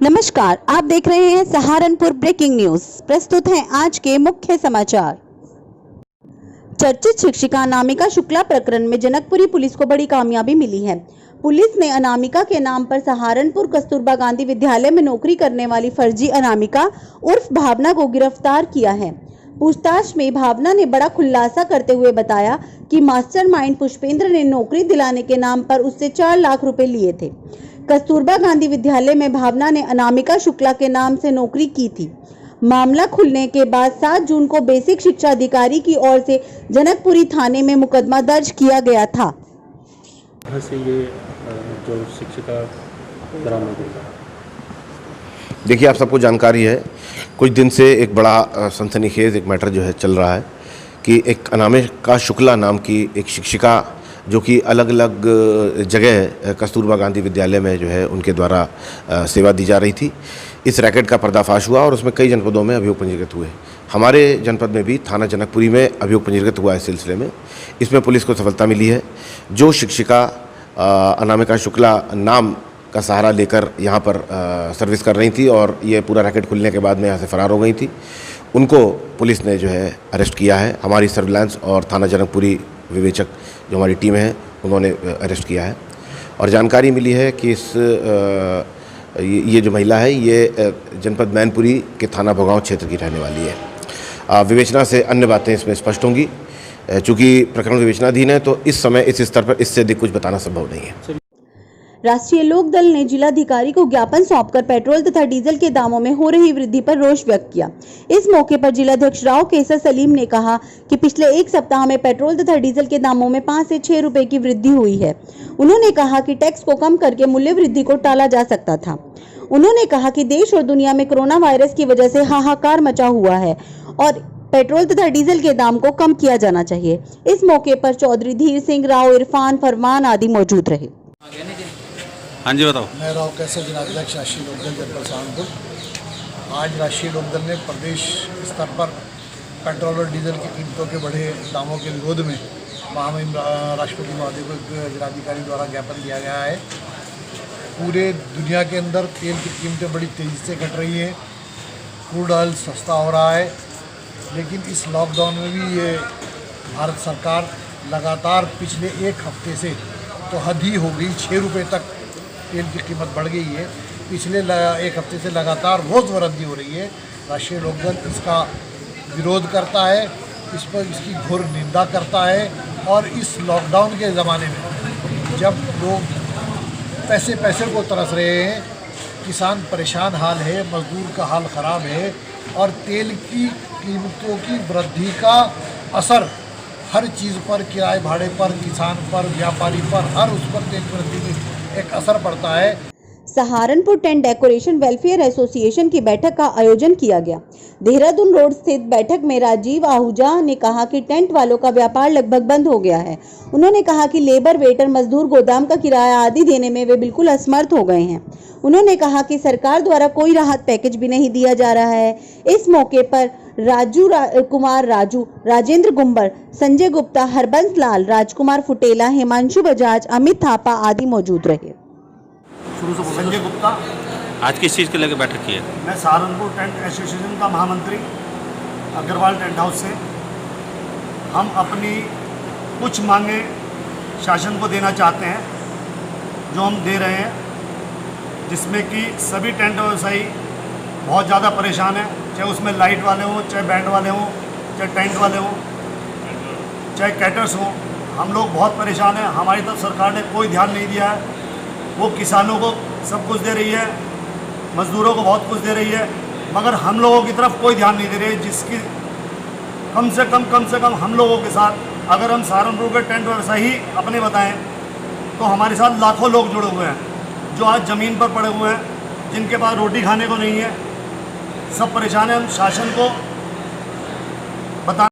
नमस्कार, आप देख रहे हैं सहारनपुर ब्रेकिंग न्यूज। प्रस्तुत हैं आज के मुख्य समाचार। चर्चित शिक्षिका अनामिका शुक्ला प्रकरण में जनकपुरी पुलिस को बड़ी कामयाबी मिली है। पुलिस ने अनामिका के नाम पर सहारनपुर कस्तूरबा गांधी विद्यालय में नौकरी करने वाली फर्जी अनामिका उर्फ भावना को गिरफ्तार किया है। पूछताछ में भावना ने बड़ा खुलासा करते हुए बताया कि मास्टरमाइंड पुष्पेंद्र ने नौकरी दिलाने के नाम पर उससे 4 लाख रुपए लिए थे। कस्तूरबा गांधी विद्यालय में भावना ने अनामिका शुक्ला के नाम से नौकरी की थी। मामला खुलने के बाद 7 जून को बेसिक शिक्षा अधिकारी की ओर से जनकपुरी थाने में मुकदमा दर्ज किया गया था। से ये जो शिक्षिका बरामद हुई, देखिए, आप सबको जानकारी है, कुछ दिन से एक बड़ा सनसनीखेज एक मैटर जो है चल रहा है कि एक अनामिका शुक्ला नाम की एक शिक्षिका जो कि अलग अलग जगह कस्तूरबा गांधी विद्यालय में जो है उनके द्वारा सेवा दी जा रही थी। इस रैकेट का पर्दाफाश हुआ और उसमें कई जनपदों में अभियोग पंजीकृत हुए। हमारे जनपद में भी थाना जनकपुरी में अभियोग पंजीकृत हुआ इस सिलसिले में। इसमें पुलिस को सफलता मिली है। जो शिक्षिका अनामिका शुक्ला नाम का सहारा लेकर यहाँ पर सर्विस कर रही थी और ये पूरा रैकेट खुलने के बाद में यहाँ से फरार हो गई थी, उनको पुलिस ने जो है अरेस्ट किया है। हमारी सर्विलांस और थाना जनकपुरी विवेचक जो हमारी टीम है उन्होंने अरेस्ट किया है और जानकारी मिली है कि ये जो महिला है ये जनपद मैनपुरी के थाना भगांव क्षेत्र की रहने वाली है। विवेचना से अन्य बातें इसमें स्पष्ट होंगी। चूँकि प्रकरण विवेचनाधीन है तो इस समय इस स्तर पर इससे अधिक कुछ बताना संभव नहीं है। राष्ट्रीय लोक दल ने जिलाधिकारी को ज्ञापन सौंपकर पेट्रोल तथा डीजल के दामों में हो रही वृद्धि पर रोष व्यक्त किया। इस मौके पर जिलाध्यक्ष राव केसर सलीम ने कहा कि पिछले 1 सप्ताह में पेट्रोल तथा डीजल के दामों में 5 से 6 रुपए की वृद्धि हुई है। उन्होंने कहा कि टैक्स को कम करके मूल्य वृद्धि को टाला जा सकता था। उन्होंने कहा कि देश और दुनिया में कोरोना वायरस की वजह से हाहाकार मचा हुआ है और पेट्रोल तथा डीजल के दाम को कम किया जाना चाहिए। इस मौके पर चौधरी धीर सिंह राव, इरफान फरमान आदि मौजूद रहे। हाँ जी, बताओ। मैं राव कैसर जिलाध्यक्ष राष्ट्रीय लोकदल जनपद सहारनपुर। आज राष्ट्रीय लोकदल ने प्रदेश स्तर पर पेट्रोल और डीजल की कीमतों के बढ़े दामों के विरोध में महामहिम राष्ट्रपति महोदय को जिलाधिकारी द्वारा ज्ञापन दिया गया है। पूरे दुनिया के अंदर तेल की कीमतें बड़ी तेज़ी से घट रही हैं, क्रूड ऑयल सस्ता हो रहा है, लेकिन इस लॉकडाउन में भी ये भारत सरकार लगातार पिछले 1 हफ्ते से तो हद ही हो गई, 6 रुपये तक तेल की कीमत बढ़ गई है। पिछले 1 हफ्ते से लगातार रोज़ वृद्धि हो रही है। राष्ट्रीय लोकदल इसका विरोध करता है, इस पर इसकी घोर निंदा करता है और इस लॉकडाउन के ज़माने में जब लोग पैसे को तरस रहे हैं, किसान परेशान हाल है, मजदूर का हाल ख़राब है और तेल की कीमतों की वृद्धि का असर हर चीज़ पर, किराए भाड़े पर, किसान पर, व्यापारी पर, हर उस पर तेल की वृद्धि में एक असर पड़ता है। Saharanpur tent decoration welfare association की बैठक का आयोजन किया गया। देहरादून रोड स्थित बैठक में राजीव आहूजा ने कहा कि टेंट वालों का व्यापार लगभग बंद हो गया है। उन्होंने कहा कि लेबर, वेटर, मजदूर, गोदाम का किराया आदि देने में वे बिल्कुल असमर्थ हो गए हैं। उन्होंने कहा कि सरकार द्वारा कोई राहत पैकेज भी नहीं दिया जा रहा है। इस मौके पर कुमार राजू, राजेंद्र गुम्बर, संजय गुप्ता, हरबंस लाल, राजकुमार फुटेला, हिमांशु बजाज, अमित थापा आदि मौजूद रहे। संजय गुप्ता। आज किस चीज़ के लेकर बैठक की है? मैं सहारनपुर टेंट एसोसिएशन का महामंत्री अग्रवाल टेंट हाउस से। हम अपनी कुछ मांगे शासन को देना चाहते हैं, जो हम दे रहे हैं, जिसमें कि सभी टेंट व्यवसायी बहुत ज़्यादा परेशान हैं, चाहे उसमें लाइट वाले हों, चाहे बैंड वाले हों, चाहे टेंट वाले हों, चाहे कैटर्स हों। हम लोग बहुत परेशान हैं। हमारी तरफ सरकार ने कोई ध्यान नहीं दिया है। वो किसानों को सब कुछ दे रही है, मज़दूरों को बहुत कुछ दे रही है, मगर हम लोगों की तरफ कोई ध्यान नहीं दे रही है। जिसकी कम से कम हम लोगों के साथ, अगर हम सहारनपुर के टेंट व्यवसायी अपने बताएं तो हमारे साथ लाखों लोग जुड़े हुए हैं, जो आज ज़मीन पर पड़े हुए हैं, जिनके पास रोटी खाने को नहीं है। सब परेशान है। हम शासन को बता।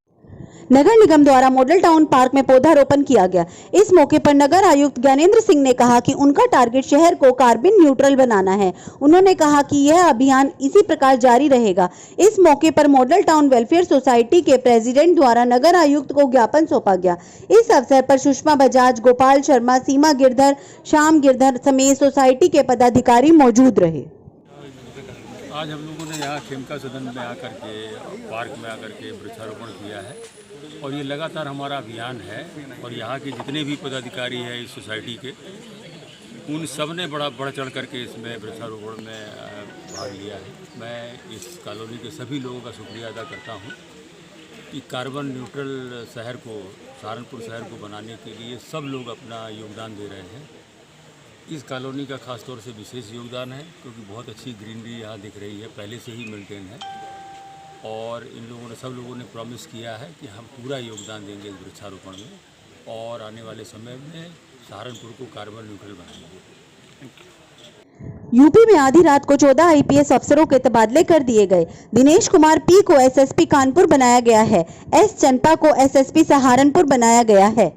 नगर निगम द्वारा मॉडल टाउन पार्क में पौधारोपण किया गया। इस मौके पर नगर आयुक्त ज्ञानेंद्र सिंह ने कहा कि उनका टारगेट शहर को कार्बन न्यूट्रल बनाना है। उन्होंने कहा कि यह अभियान इसी प्रकार जारी रहेगा। इस मौके पर मॉडल टाउन वेलफेयर सोसाइटी के प्रेसिडेंट द्वारा नगर आयुक्त को ज्ञापन सौंपा गया। इस अवसर पर सुषमा बजाज, गोपाल शर्मा, सीमा गिरधर, श्याम गिरधर समेत सोसाइटी के पदाधिकारी मौजूद रहे। आज हम लोगों ने यहाँ खेमका सदन में आकर के पार्क में आकर के वृक्षारोपण किया है और ये लगातार हमारा अभियान है और यहाँ के जितने भी पदाधिकारी हैं इस सोसाइटी के उन सब ने बढ़ चढ़ करके इसमें वृक्षारोपण में भाग लिया है। मैं इस कॉलोनी के सभी लोगों का शुक्रिया अदा करता हूँ कि कार्बन न्यूट्रल शहर को सहारनपुर शहर को बनाने के लिए सब लोग अपना योगदान दे रहे हैं। इस कॉलोनी का खास तौर से विशेष योगदान है क्योंकि बहुत अच्छी ग्रीनरी यहाँ दिख रही है, पहले से ही मेंटेन है और इन लोगों ने सब लोगों ने प्रॉमिस किया है कि हम पूरा योगदान देंगे इस वृक्षारोपण में और आने वाले समय में सहारनपुर को कार्बन न्यूट्रल बनाएंगे। यूपी में आधी रात को 14 आईपीएस अफसरों के तबादले कर दिए गए। दिनेश कुमार पी को एसएसपी कानपुर बनाया गया है। एस चंपा को एसएसपी सहारनपुर बनाया गया है।